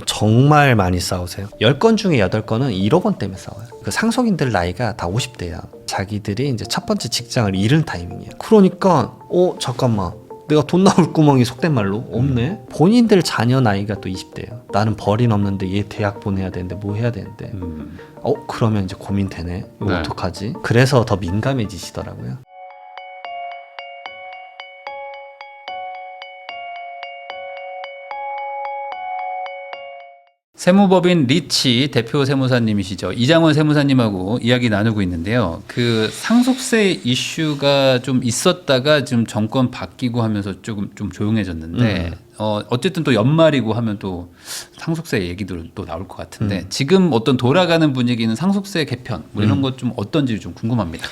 정말 많이 싸우세요. 10건 중에 8건은 1억 원 때문에 싸워요. 그 상속인들 나이가 다 50대야. 자기들이 이제 첫 번째 직장을 잃은 타이밍이에요. 그러니까 잠깐만, 내가 돈 나올 구멍이 속된 말로 없네. 본인들 자녀 나이가 또 20대예요. 나는 벌이는 없는데 얘 대학 보내야 되는데 뭐 해야 되는데 그러면 이제 고민되네. 이거 네. 어떡하지? 그래서 더 민감해지시더라고요. 세무법인 리치 대표 세무사님이시죠. 이장원 세무사님하고 이야기 나누고 있는데요. 그 상속세 이슈가 좀 있었다가 지금 정권 바뀌고 하면서 조금 좀 조용해졌는데 어쨌든 또 연말이고 하면 또 상속세 얘기도 또 나올 것 같은데 지금 어떤 돌아가는 분위기는 상속세 개편 뭐 이런 것 좀 어떤지 좀 궁금합니다.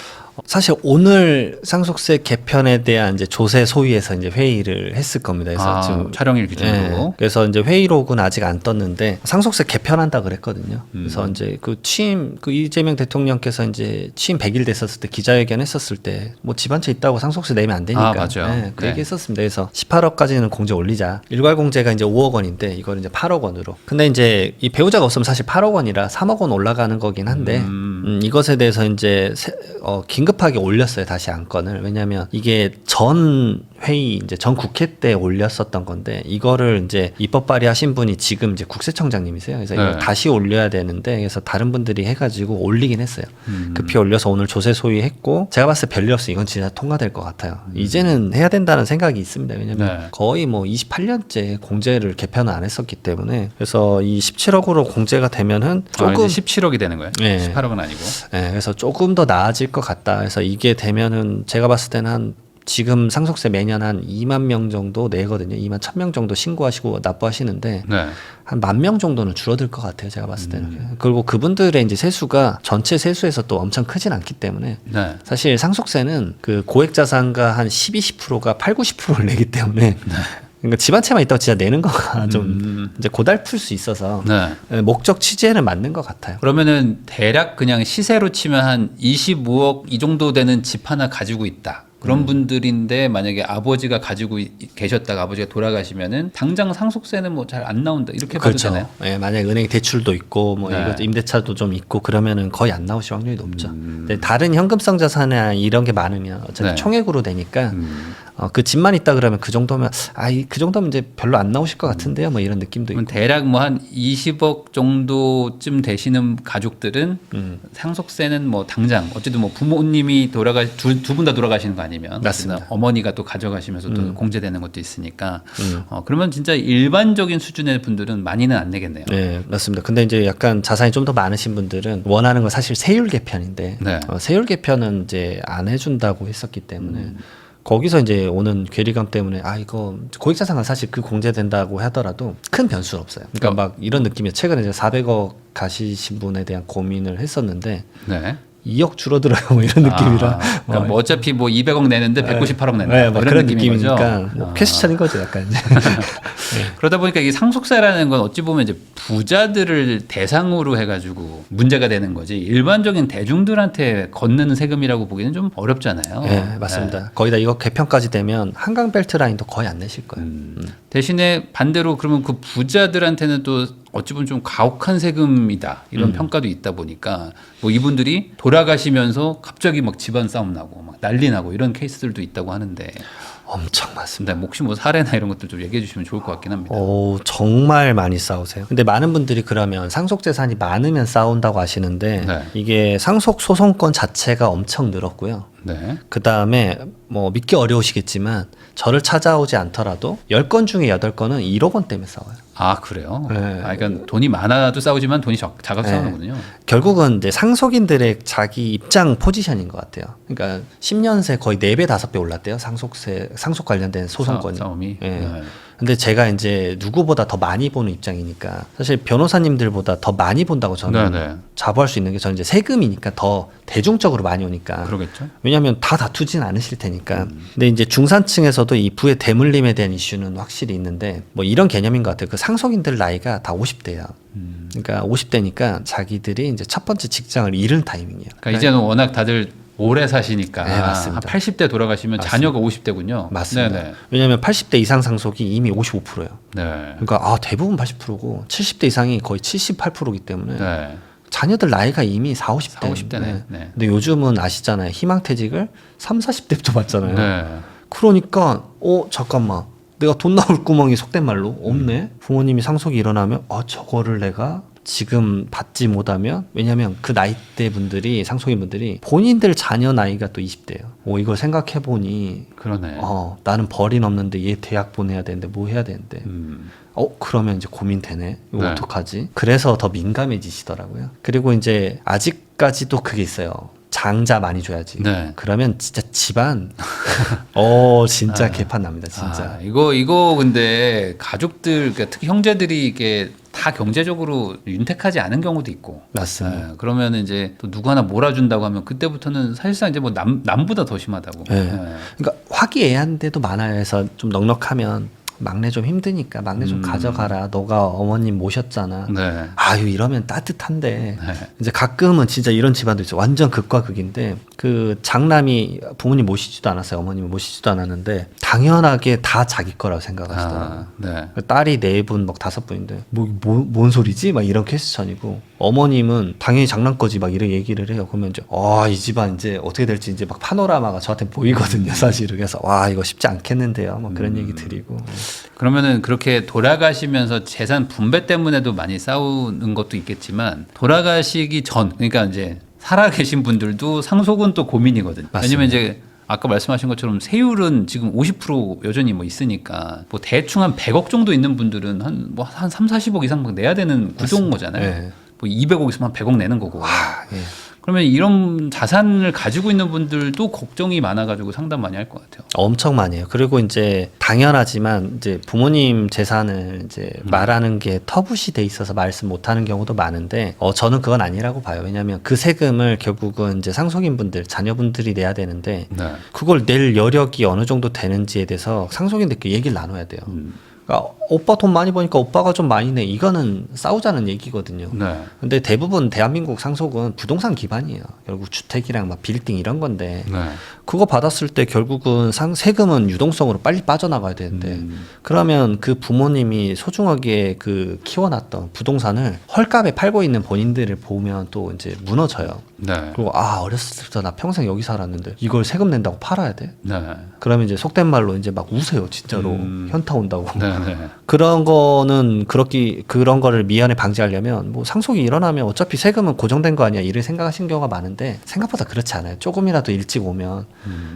사실 오늘 상속세 개편에 대한 이제 조세 소위에서 이제 회의를 했을 겁니다. 그래서 지금 촬영일 기준으로. 그래서 이제 회의록은 아직 안 떴는데 상속세 개편한다 그랬거든요. 그래서 이제 그 이재명 대통령께서 이제 취임 100일 됐었을 때 기자회견 했었을 때 뭐 집 한 채 있다고 상속세 내면 안 되니까. 맞아요. 그 얘기 했었습니다. 그래서 18억까지는 공제 올리자. 일괄 공제가 이제 5억 원인데 이걸 이제 8억 원으로. 근데 이제 이 배우자가 없으면 사실 8억 원이라 3억 원 올라가는 거긴 한데 이것에 대해서 이제 긴급하게 올렸어요. 다시 안건을. 왜냐하면 이게 전 회의 이제 전 국회 때 올렸었던 건데 이거를 이제 입법 발의하신 분이 지금 이제 국세청장님이세요. 그래서 이걸 다시 올려야 되는데 그래서 다른 분들이 해가지고 올리긴 했어요. 급히 올려서 오늘 조세 소위했고 제가 봤을 때 별일 없어. 이건 진짜 통과될 것 같아요. 이제는 해야 된다는 생각이 있습니다. 왜냐하면 거의 뭐 28년째 공제를 개편을 안 했었기 때문에 그래서 이 17억으로 공제가 되면은 조금 이제 17억이 되는 거예요. 네. 18억은 아니고. 네, 그래서 조금 더 나아질 것 같다. 그래서 이게 되면은 제가 봤을 때는 한 지금 상속세 매년 한 2만 명 정도 내거든요. 2만 1,000명 정도 신고하시고 납부하시는데 한 10,000명 정도는 줄어들 것 같아요. 제가 봤을 때는. 그리고 그분들의 이제 세수가 전체 세수에서 또 엄청 크진 않기 때문에 사실 상속세는 그 고액 자산가 한 12, 10%가 8, 90%를 내기 때문에 그러니까 집 한 채만 있다고 진짜 내는 거가 좀 이제 고달플 수 있어서 목적 취지에는 맞는 것 같아요. 그러면은 대략 그냥 시세로 치면 한 25억 이 정도 되는 집 하나 가지고 있다. 그런 분들인데 만약에 아버지가 가지고 계셨다가 아버지가 돌아가시면은 당장 상속세는 뭐 잘 안 나온다 이렇게 봐도 되나요? 네, 만약에 은행 대출도 있고 뭐 이것도 임대차도 좀 있고 그러면은 거의 안 나오실 확률이 높죠. 근데 다른 현금성 자산이나 이런 게 많으면 어차피 총액으로 되니까 그 집만 있다 그러면 그 정도면 그 정도면 이제 별로 안 나오실 것 같은데요. 뭐 이런 느낌도 있고. 대략 뭐 한 20억 정도쯤 되시는 가족들은 상속세는 뭐 당장 어쨌든 뭐 부모님이 두 분 다 돌아가시는 거 아니면 맞습니다. 어머니가 또 가져가시면서 또 공제되는 것도 있으니까 그러면 진짜 일반적인 수준의 분들은 많이는 안 내겠네요. 네, 맞습니다. 근데 이제 약간 자산이 좀 더 많으신 분들은 원하는 건 사실 세율 개편인데 세율 개편은 이제 안 해준다고 했었기 때문에 거기서 이제 오는 괴리감 때문에 이거 고액자산은 사실 그 공제된다고 하더라도 큰 변수는 없어요. 그러니까 막 이런 느낌이에요. 최근에 이제 400억 가시신 분에 대한 고민을 했었는데 2억 줄어들어요. 뭐 이런 느낌이라. 그러니까 뭐 어차피 뭐 200억 내는데 198억 낸다. 네, 뭐 그런 느낌인 느낌이니까 거죠? 뭐 퀘스천인 거죠, 약간. 그러다 보니까 이 상속세라는 건 어찌 보면 이제 부자들을 대상으로 해가지고 문제가 되는 거지 일반적인 대중들한테 걷는 세금이라고 보기는 좀 어렵잖아요. 네, 맞습니다. 거의 다 이거 개편까지 되면 한강벨트 라인도 거의 안 내실 거예요. 대신에 반대로 그러면 그 부자들한테는 또 어찌 보면 좀 가혹한 세금이다 이런 평가도 있다 보니까 뭐 이분들이 돌아가시면서 갑자기 막 집안 싸움 나고 막 난리 나고 이런 케이스들도 있다고 하는데 엄청 많습니다. 혹시 뭐 사례나 이런 것들 좀 얘기해 주시면 좋을 것 같긴 합니다. 정말 많이 싸우세요. 근데 많은 분들이 그러면 상속 재산이 많으면 싸운다고 하시는데 이게 상속 소송권 자체가 엄청 늘었고요. 그 다음에 뭐 믿기 어려우시겠지만 저를 찾아오지 않더라도 10건 중에 8건은 1억 원 때문에 싸워요. 그래요? 그러니까 돈이 많아도 싸우지만 돈이 작아도 싸우는군요. 결국은 이제 상속인들의 자기 입장 포지션인 것 같아요. 그러니까 10년 새 거의 4배, 5배 올랐대요. 상속 관련된 소송권이. 싸움이. 근데 제가 이제 누구보다 더 많이 보는 입장이니까 사실 변호사님들보다 더 많이 본다고 저는 자부할 수 있는 게 저는 이제 세금이니까 더 대중적으로 많이 오니까. 그러겠죠. 왜냐하면 다 다투진 않으실 테니까. 근데 이제 중산층에서도 이 부의 대물림에 대한 이슈는 확실히 있는데 뭐 이런 개념인 것 같아요. 그 상속인들 나이가 다 50대야. 그러니까 50대니까 자기들이 이제 첫 번째 직장을 잃은 타이밍이에요. 그러니까 이제는 워낙 다들 오래 사시니까 네, 맞습니다. 한 80대 돌아가시면 맞습니다. 자녀가 50대군요. 맞습니다. 네네. 왜냐하면 80대 이상 상속이 이미 55%예요. 네. 그러니까 대부분 80%고 70대 이상이 거의 78%이기 때문에 네. 자녀들 나이가 이미 40, 50대. 40, 50대네. 네. 근데 요즘은 아시잖아요. 희망퇴직을 30, 40대부터 받잖아요. 네. 그러니까 잠깐만. 내가 돈 나올 구멍이 속된 말로 없네. 부모님이 상속이 일어나면 저거를 내가 지금 받지 못하면, 왜냐면 그 나이대 분들이, 상속인 분들이 본인들 자녀 나이가 또 20대예요. 이걸 생각해 보니 그러네. 나는 벌이 넘는데 얘 대학 보내야 되는데 뭐 해야 되는데 그러면 이제 고민되네. 이거 네. 어떡하지? 그래서 더 민감해지시더라고요. 그리고 이제 아직까지도 그게 있어요. 장자 많이 줘야지. 네. 그러면 진짜 집안 진짜 개판 납니다. 진짜. 이거 근데 가족들, 그러니까 특히 형제들이 이게 다 경제적으로 윤택하지 않은 경우도 있고. 맞습니다. 그러면 이제 또 누구 하나 몰아준다고 하면 그때부터는 사실상 이제 뭐 남보다 더 심하다고. 네. 그러니까 화기애애한데도 많아요. 해서 좀 넉넉하면 막내 좀 힘드니까 막내 좀 가져가라. 너가 어머님 모셨잖아. 네. 아유 이러면 따뜻한데 네. 이제 가끔은 진짜 이런 집안도 있어. 완전 극과 극인데 그 장남이 부모님 모시지도 않았어요. 어머님을 모시지도 않았는데 당연하게 다 자기 거라고 생각하시더라고요. 네. 딸이 4분, 막 5분인데 뭔 소리지? 막 이런 퀘스천이고 어머님은 당연히 장난 거지 막 이런 얘기를 해요. 그러면 이제 이 집안 이제 어떻게 될지 이제 막 파노라마가 저한테 보이거든요. 사실은. 그래서 이거 쉽지 않겠는데요. 뭐 그런 얘기 드리고. 그러면은 그렇게 돌아가시면서 재산 분배 때문에도 많이 싸우는 것도 있겠지만 돌아가시기 전, 그러니까 이제 살아계신 분들도 상속은 또 고민이거든요. 맞습니다. 왜냐면 이제 아까 말씀하신 것처럼 세율은 지금 50% 여전히 뭐 있으니까 뭐 대충 한 100억 정도 있는 분들은 한 3, 40억 이상 막 내야 되는 구조인 거잖아요. 네. 뭐 200억 있으면 한 100억 내는 거고. 예. 그러면 이런 자산을 가지고 있는 분들도 걱정이 많아가지고 상담 많이 할 것 같아요. 엄청 많이 해요. 그리고 이제 당연하지만 이제 부모님 재산을 이제 말하는 게 터부시 돼 있어서 말씀 못 하는 경우도 많은데 저는 그건 아니라고 봐요. 왜냐하면 그 세금을 결국은 이제 상속인분들, 자녀분들이 내야 되는데 네. 그걸 낼 여력이 어느 정도 되는지에 대해서 상속인들끼리 얘기를 나눠야 돼요. 그러니까 오빠 돈 많이 버니까 오빠가 좀 많이 내. 이거는 싸우자는 얘기거든요. 네. 근데 대부분 대한민국 상속은 부동산 기반이에요. 결국 주택이랑 막 빌딩 이런 건데 네. 그거 받았을 때 결국은 세금은 유동성으로 빨리 빠져나가야 되는데 그러면 그 부모님이 소중하게 그 키워놨던 부동산을 헐값에 팔고 있는 본인들을 보면 또 이제 무너져요. 네. 그리고 어렸을 때부터 나 평생 여기 살았는데 이걸 세금 낸다고 팔아야 돼? 네. 그러면 이제 속된 말로 이제 막 우세요. 진짜로 현타 온다고. 네. 네. 그런 거는 그런 거를 미연에 방지하려면 뭐 상속이 일어나면 어차피 세금은 고정된 거 아니야 이를 생각하시는 경우가 많은데 생각보다 그렇지 않아요. 조금이라도 일찍 오면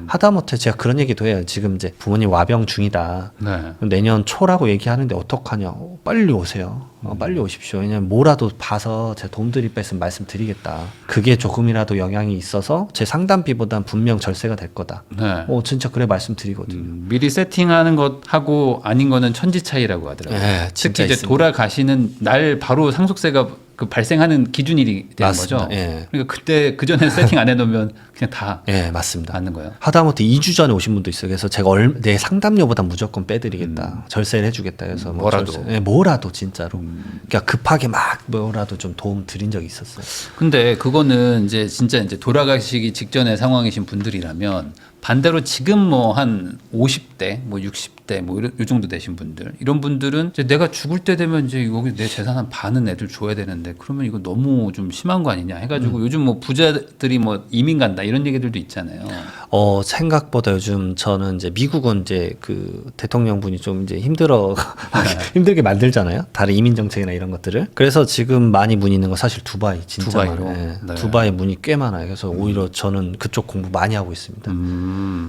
하다못해 제가 그런 얘기도 해요. 지금 이제 부모님 와병 중이다. 네. 내년 초라고 얘기하는데 어떡하냐. 빨리 오세요. 빨리 오십시오. 왜냐면 뭐라도 봐서 제 돈들이 뺐으면 말씀드리겠다. 그게 조금이라도 영향이 있어서 제 상담비보단 분명 절세가 될 거다. 네. 진짜 그래 말씀드리거든요. 미리 세팅하는 것하고 아닌 거는 천지 차이라고 하더라고요. 네, 특히 진짜 이제 있습니다. 돌아가시는 날 바로 상속세가 그 발생하는 기준이 되는 맞습니다. 거죠. 예. 그러니까 그때 그 전에 세팅 안 해놓으면 그냥 다 예, 맞습니다. 받는 거예요. 하다못해 2주 전에 오신 분도 있어요. 그래서 제가 내 상담료보다 무조건 빼드리겠다. 절세를 해주겠다. 그래서 뭐 뭐라도. 뭐라도 진짜로. 그러니까 급하게 막 뭐라도 좀 도움 드린 적이 있었어요. 근데 그거는 이제 진짜 이제 돌아가시기 직전의 상황이신 분들이라면 반대로 지금 뭐 한 50대, 뭐 60대, 뭐 요 정도 되신 분들 이런 분들은 이제 내가 죽을 때 되면 이제 여기 내 재산 한 반은 애들 줘야 되는데 그러면 이거 너무 좀 심한 거 아니냐 해가지고 요즘 뭐 부자들이 뭐 이민 간다 이런 얘기들도 있잖아요. 생각보다 요즘 저는 이제 미국은 이제 그 대통령분이 좀 이제 힘들게 만들잖아요. 다른 이민 정책이나 이런 것들을. 그래서 지금 많이 문의 있는 거 사실 두바이 진짜 두바이로? 많아요. 네. 두바이 문의 꽤 많아요. 그래서 오히려 저는 그쪽 공부 많이 하고 있습니다.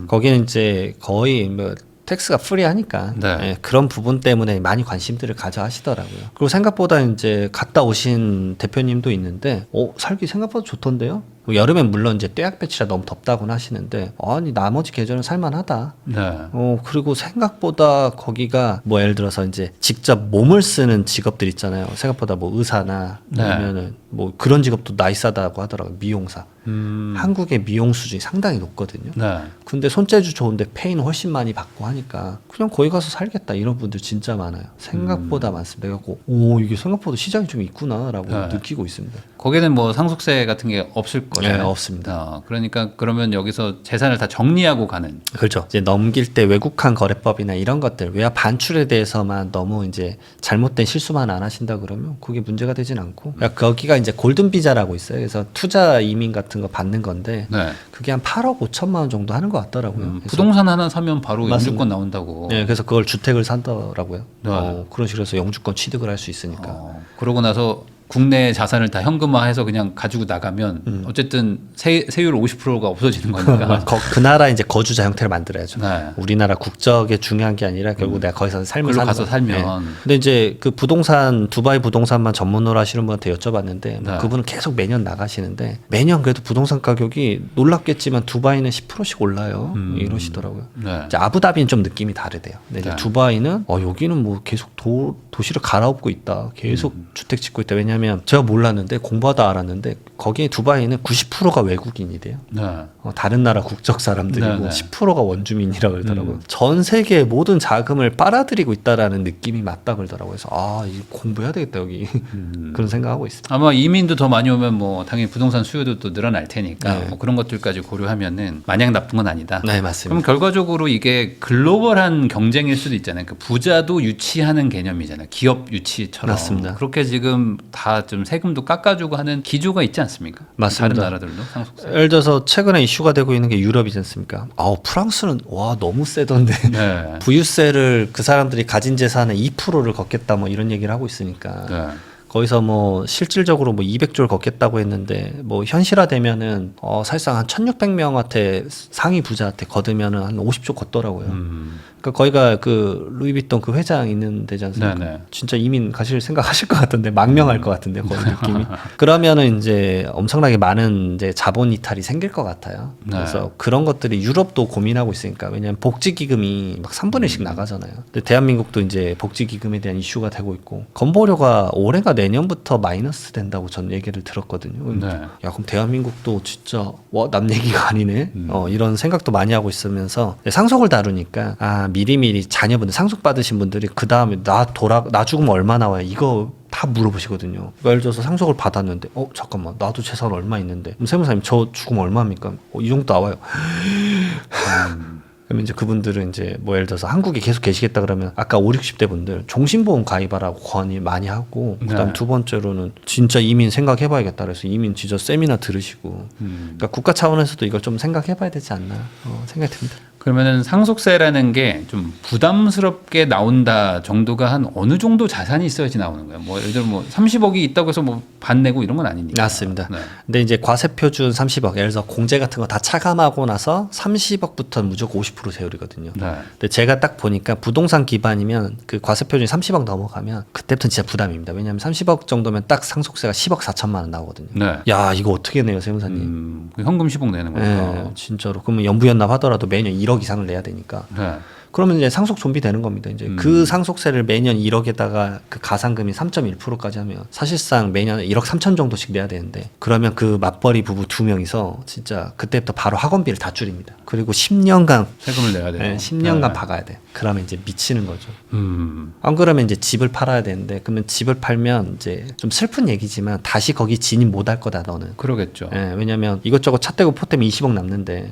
거기는 이제 거의 뭐 텍스가 프리하니까 네. 예, 그런 부분 때문에 많이 관심들을 가져 하시더라고요. 그리고 생각보다 이제 갔다 오신 대표님도 있는데 살기 생각보다 좋던데요. 뭐 여름엔 물론 이제 떼약 배치라 너무 덥다고는 하시는데 아니 나머지 계절은 살만하다. 네. 그리고 생각보다 거기가 뭐 예를 들어서 이제 직접 몸을 쓰는 직업들 있잖아요. 생각보다 뭐 의사나 네. 아니면은 뭐 그런 직업도 나이스하다고 하더라고요. 미용사. 한국의 미용 수준이 상당히 높거든요. 네. 근데 손재주 좋은데 페이는 훨씬 많이 받고 하니까 그냥 거기 가서 살겠다 이런 분들 진짜 많아요. 생각보다 많습니다. 그래갖고 오 이게 생각보다 시장이 좀 있구나라고 네. 느끼고 있습니다. 거기는 뭐 상속세 같은 게 없을 거잖아요. 네, 없습니다. 그러니까 그러면 여기서 재산을 다 정리하고 가는. 그렇죠. 이제 넘길 때 외국한 거래법이나 이런 것들 외화 반출에 대해서만 너무 이제 잘못된 실수만 안 하신다 그러면 그게 문제가 되진 않고 그러니까 거기가 이제 골든 비자라고 있어요. 그래서 투자 이민 같은 거 받는 건데 네. 그게 한 8억 5천만 원 정도 하는 것 같더라고요. 그래서 부동산 하나 사면 바로 맞습니다. 영주권 나온다고. 네, 그래서 그걸 주택을 산다라고요. 네. 그런 식으로 해서 영주권 취득을 할 수 있으니까. 그러고 나서 국내 자산을 다 현금화해서 그냥 가지고 나가면 어쨌든 세율 50%가 없어지는 거니까. 그 나라 이제 거주자 형태를 만들어야죠. 네. 우리나라 국적에 중요한 게 아니라 결국 내가 거기서 삶을 글로 사는 가서 거예요. 살면. 네. 근데 이제 그 부동산 두바이 부동산만 전문으로 하시는 분한테 여쭤봤는데 뭐 네. 그분은 계속 매년 나가시는데 매년 그래도 부동산 가격이 놀랍겠지만 두바이는 10%씩 올라요. 이러시더라고요. 네. 이제 아부다비는 좀 느낌이 다르대요. 근데 이제 네. 두바이는 여기는 뭐 계속 도시를 갈아엎고 있다. 계속 주택 짓고 있다. 왜냐하면 제가 몰랐는데 공부하다 알았는데 거기에 두바이는 90%가 외국인이래요. 네. 다른 나라 국적 사람들이고 네, 네. 10%가 원주민이라 그러더라고요. 전 세계의 모든 자금을 빨아들이고 있다라는 느낌이 맞다 그러더라고요. 그래서 이거 공부해야 되겠다 여기 그런 생각하고 있습니다. 아마 이민도 더 많이 오면 뭐 당연히 부동산 수요도 또 늘어날 테니까 네. 뭐 그런 것들까지 고려하면은 마냥 나쁜 건 아니다. 네 맞습니다. 그럼 결과적으로 이게 글로벌한 경쟁일 수도 있잖아요. 그 부자도 유치하는 개념이잖아요. 기업 유치처럼. 맞습니다. 그렇게 지금 다 좀 세금도 깎아주고 하는 기조가 있지 않습니까? 맞습니다. 다른 나라들도 상속세. 예를 들어서 최근에 이슈가 되고 있는 게 유럽이지 않습니까? 프랑스는 와 너무 세던데 네. 부유세를 그 사람들이 가진 재산의 2%를 걷겠다 뭐 이런 얘기를 하고 있으니까 네. 거기서 뭐 실질적으로 뭐 200조를 걷겠다고 했는데 뭐 현실화되면은 사실상 한 1,600명한테 상위 부자한테 걷으면은 한 50조 걷더라고요. 그러니까 거기가 그 루이비통 그 회장 있는 데지 않습니까? 네네. 진짜 이민 가실 생각하실 것 같은데 망명할 것 같은데 거기 느낌이. 그러면은 이제 엄청나게 많은 이제 자본 이탈이 생길 것 같아요. 네. 그래서 그런 것들이 유럽도 고민하고 있으니까 왜냐하면 복지기금이 막 3분의 1씩 나가잖아요. 근데 대한민국도 이제 복지기금에 대한 이슈가 되고 있고 건보료가 올해가 내년부터 마이너스 된다고 전 얘기를 들었거든요. 네. 야 그럼 대한민국도 진짜 남 얘기가 아니네. 이런 생각도 많이 하고 있으면서 상속을 다루니까 미리미리 자녀분들 상속 받으신 분들이 그 다음에 나 죽으면 얼마 나와요? 이거 다 물어보시거든요. 예를 들어서 상속을 받았는데 잠깐만 나도 재산 얼마 있는데 그럼 세무사님 저 죽으면 얼마입니까? 이 정도 나와요. 그러면 이제 그분들은 이제 뭐 예를 들어서 한국에 계속 계시겠다 그러면 아까 5, 60대 분들 종신보험 가입하라고 권유 많이 하고 그다음 네. 두 번째로는 진짜 이민 생각해봐야겠다 그래서 이민 진짜 세미나 들으시고 그러니까 국가 차원에서도 이걸 좀 생각해봐야 되지 않나 생각이 듭니다. 그러면은 상속세라는 게 좀 부담스럽게 나온다 정도가 한 어느 정도 자산이 있어야지 나오는 거예요. 뭐 예를 들어 뭐 30억이 있다고 해서 뭐 반 내고 이런 건 아니니까. 맞습니다. 네. 근데 이제 과세 표준 30억 예를 들어서 공제 같은 거 다 차감하고 나서 30억부터 무조건 50% 세율이거든요. 네. 근데 제가 딱 보니까 부동산 기반이면 그 과세 표준이 30억 넘어가면 그때부터 진짜 부담입니다. 왜냐하면 30억 정도면 딱 상속세가 10억 4천만 원 나오거든요. 네. 야 이거 어떻게 내요 세무사님? 그 현금 10억 내는 거죠. 네, 진짜로. 그러면 연부연납 하더라도 매년 1억 이상을 내야 되니까. 네. 그러면 이제 상속 좀비 되는 겁니다. 이제 그 상속세를 매년 1억에다가 그 가산금이 3.1%까지 하면 사실상 매년 1억 3천 정도씩 내야 되는데 그러면 그 맞벌이 부부 2명이서 진짜 그때부터 바로 학원비를 다 줄입니다. 그리고 10년간 세금을 내야 돼요. 네, 10년간 네. 박아야 돼. 그러면 이제 미치는 거죠. 음. 안 그러면 이제 집을 팔아야 되는데 그러면 집을 팔면 이제 좀 슬픈 얘기지만 다시 거기 진입 못 할 거다 너는. 그러겠죠. 예, 왜냐면 이것저것 차 떼고 포 때문에 20억 남는데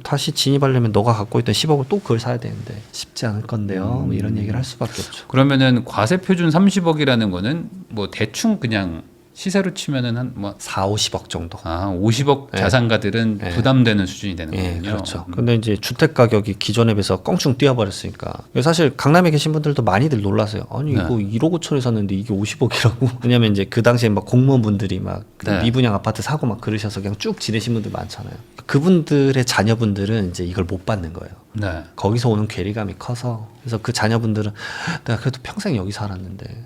다시 진입하려면 너가 갖고 있던 10억을 또 그걸 사야 되는데 쉽지 않을 건데요. 뭐 이런 얘기를 할 수밖에 없죠. 그러면은 과세 표준 30억이라는 거는 뭐 대충 그냥 시세로 치면은 한 뭐 4, 50억 정도. 50억 네. 자산가들은 네. 부담되는 수준이 되는 예, 거군요. 그렇죠. 근데 이제 주택 가격이 기존에 비해서 껑충 뛰어버렸으니까 사실 강남에 계신 분들도 많이들 놀라세요. 아니 네. 이거 1억 5천에 샀는데 이게 50억이라고. 왜냐면 이제 그 당시에 막 공무원분들이 막 네. 미분양 아파트 사고 막 그러셔서 그냥 쭉 지내신 분들 많잖아요. 그분들의 자녀분들은 이제 이걸 못 받는 거예요. 네. 거기서 오는 괴리감이 커서 그래서 그 자녀분들은 내가 그래도 평생 여기 살았는데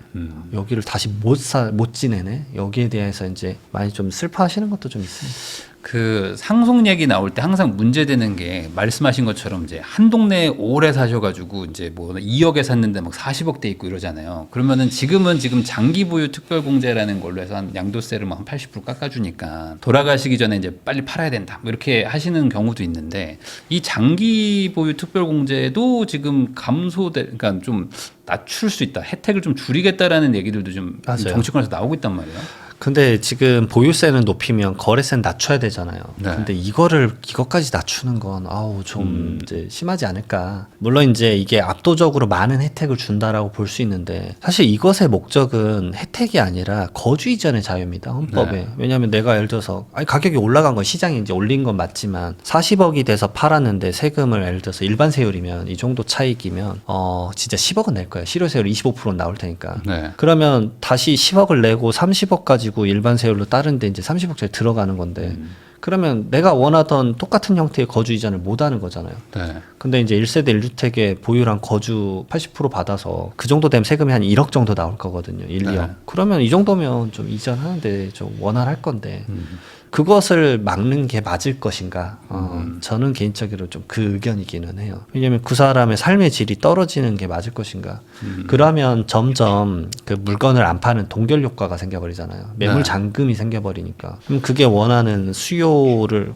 여기를 다시 못 지내네 여기에 대해서 이제 많이 좀 슬퍼하시는 것도 좀 있습니다. 그 상속 얘기 나올 때 항상 문제되는 게 말씀하신 것처럼 이제 한 동네에 오래 사셔가지고 이제 뭐 2억에 샀는데 막 40억 돼 있고 이러잖아요. 그러면은 지금 장기 보유 특별공제라는 걸로 해서 한 양도세를 막 한 80% 깎아주니까 돌아가시기 전에 이제 빨리 팔아야 된다. 뭐 이렇게 하시는 경우도 있는데 이 장기 보유 특별공제도 지금 그러니까 좀 낮출 수 있다. 혜택을 좀 줄이겠다라는 얘기들도 좀 맞아요. 정치권에서 나오고 있단 말이에요. 근데 지금 보유세는 높이면 거래세는 낮춰야 되잖아요. 네. 근데 이거까지 낮추는 건 좀 이제 심하지 않을까. 물론 이제 이게 압도적으로 많은 혜택을 준다라고 볼 수 있는데 사실 이것의 목적은 혜택이 아니라 거주 이전의 자유입니다. 헌법에. 네. 왜냐하면 내가 예를 들어서 가격이 올라간 건 시장이 이제 올린 건 맞지만 40억이 돼서 팔았는데 세금을 예를 들어서 일반 세율이면 이 정도 차익이면 진짜 10억은 낼 거예요. 실효세율 25%는 나올 테니까. 네. 그러면 다시 10억을 내고 30억까지 일반 세율로 다른데 이제 30억짜리 들어가는 건데 그러면 내가 원하던 똑같은 형태의 거주 이전을 못 하는 거잖아요. 네. 근데 이제 1세대 1주택에 보유랑 거주 80% 받아서 그 정도 되면 세금이 한 1억 정도 나올 거거든요. 1, 네. 2억. 그러면 이 정도면 좀 이전하는데 좀 원활할 건데 그것을 막는 게 맞을 것인가? 저는 개인적으로 좀 그 의견이기는 해요. 왜냐하면 그 사람의 삶의 질이 떨어지는 게 맞을 것인가? 그러면 점점 그 물건을 안 파는 동결 효과가 생겨버리잖아요. 매물 잠금이 생겨버리니까. 그럼 그게 원하는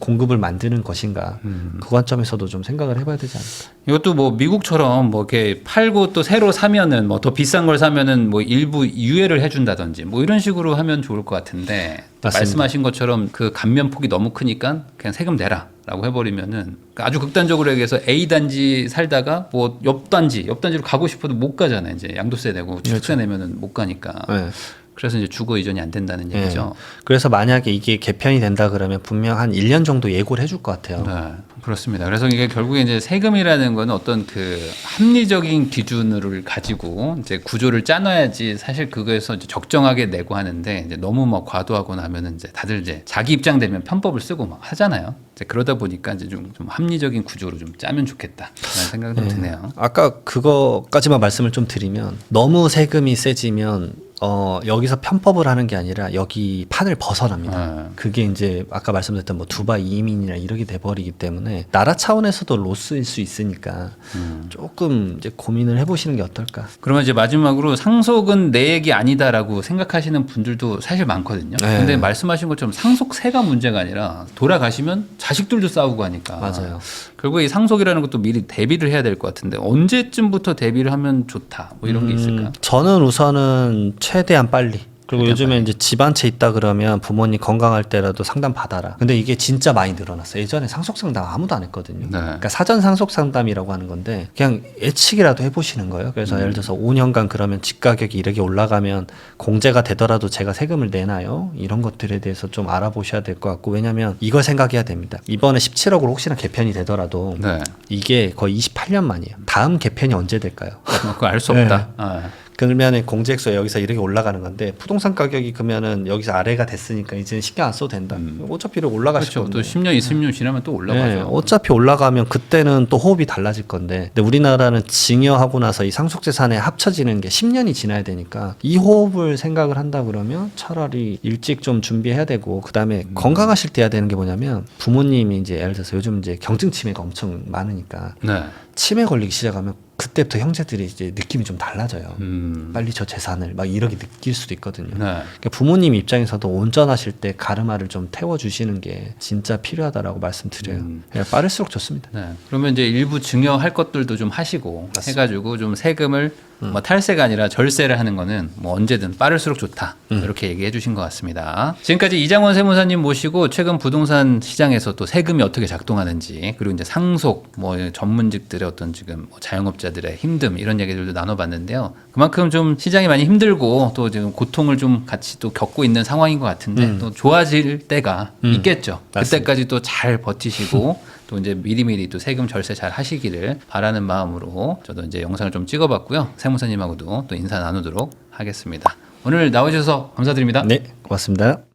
공급을 만드는 것인가? 그 관점에서도 좀 생각을 해봐야 되지 않을까? 이것도 뭐 미국처럼 뭐 이렇게 팔고 또 새로 사면은 뭐 더 비싼 걸 사면은 뭐 일부 유예를 해준다든지 뭐 이런 식으로 하면 좋을 것 같은데 맞습니다. 말씀하신 것처럼 그 감면 폭이 너무 크니까 그냥 세금 내라라고 해버리면은 아주 극단적으로 얘기해서 A 단지 살다가 뭐 옆 단지로 가고 싶어도 못 가잖아요. 이제 양도세 내고 취득세 내면은 못 가니까. 네. 그래서 이제 주거 이전이 안 된다는 얘기죠. 그래서 만약에 이게 개편이 된다 그러면 분명 한 1년 정도 예고를 해줄 것 같아요. 네, 그렇습니다. 그래서 이게 결국에 이제 세금이라는 거는 어떤 그 합리적인 기준을 가지고 이제 구조를 짜놔야지 사실 그거에서 이제 적정하게 내고 하는데 이제 너무 막 과도하고 나면은 이제 다들 이제 자기 입장 되면 편법을 쓰고 막 하잖아요. 이제 그러다 보니까 이제 좀 합리적인 구조로 좀 짜면 좋겠다라는 생각이 좀 드네요. 아까 그거까지만 말씀을 좀 드리면 너무 세금이 세지면 여기서 편법을 하는 게 아니라 여기 판을 벗어납니다. 그게 이제 아까 말씀드렸던 뭐 두바이 이민이나 이렇게 돼버리기 때문에 나라 차원에서도 로스일 수 있으니까 조금 이제 고민을 해보시는 게 어떨까. 그러면 이제 마지막으로 상속은 내 얘기 아니다라고 생각하시는 분들도 사실 많거든요. 네. 근데 말씀하신 것처럼 상속세가 문제가 아니라 돌아가시면 자식들도 싸우고 하니까. 맞아요. 결국에 이 상속이라는 것도 미리 대비를 해야 될 것 같은데 언제쯤부터 대비를 하면 좋다 뭐 이런 게 있을까? 저는 우선은 최대한 빨리. 그리고 요즘에 이제 집 한 채 있다 그러면 부모님 건강할 때라도 상담 받아라. 근데 이게 진짜 많이 늘어났어요. 예전에 상속 상담 아무도 안 했거든요. 네. 그러니까 사전 상속 상담이라고 하는 건데 그냥 예측이라도 해보시는 거예요. 그래서 예를 들어서 5년간 그러면 집 가격이 이렇게 올라가면 공제가 되더라도 제가 세금을 내나요? 이런 것들에 대해서 좀 알아보셔야 될 것 같고 왜냐하면 이걸 생각해야 됩니다. 이번에 17억으로 혹시나 개편이 되더라도 네. 이게 거의 28년 만이에요. 다음 개편이 언제 될까요? 그거 알 수 없다. 그러면 공제액수가 여기서 이렇게 올라가는 건데 부동산 가격이 그러면은 여기서 아래가 됐으니까 이제는 신경 안 써도 된다. 어차피 이렇게 올라가실 그렇죠. 건데. 또 10년, 20년 지나면 또 올라가죠. 네, 어차피 올라가면 그때는 또 호흡이 달라질 건데 근데 우리나라는 증여하고 나서 이 상속재산에 합쳐지는 게 10년이 지나야 되니까 이 호흡을 생각을 한다 그러면 차라리 일찍 좀 준비해야 되고 그다음에 건강하실 때 해야 되는 게 뭐냐면 부모님이 이제 예를 들어서 요즘 이제 경증 치매가 엄청 많으니까 네. 치매 걸리기 시작하면 그때부터 형제들이 이제 느낌이 좀 달라져요. 빨리 저 재산을 막 이렇게 느낄 수도 있거든요. 네. 그러니까 부모님 입장에서도 운전하실 때 가르마를 좀 태워주시는 게 진짜 필요하다라고 말씀드려요. 그냥 빠를수록 좋습니다. 네. 그러면 이제 일부 증여할 것들도 좀 하시고 맞습니다. 해가지고 좀 세금을 뭐 탈세가 아니라 절세를 하는 거는 뭐 언제든 빠를수록 좋다 이렇게 얘기해 주신 것 같습니다. 지금까지 이장원 세무사님 모시고 최근 부동산 시장에서 또 세금이 어떻게 작동하는지 그리고 이제 상속 뭐 전문직들의 어떤 지금 뭐 자영업자들의 힘듦 이런 얘기들도 나눠봤는데요. 그만큼 좀 시장이 많이 힘들고 또 지금 고통을 좀 같이 또 겪고 있는 상황인 것 같은데 또 좋아질 때가 있겠죠. 맞습니다. 그때까지 또 잘 버티시고 또 이제 미리미리 또 세금 절세 잘 하시기를 바라는 마음으로 저도 이제 영상을 좀 찍어봤고요. 세무사님하고도 또 인사 나누도록 하겠습니다. 오늘 나오셔서 감사드립니다. 네, 고맙습니다.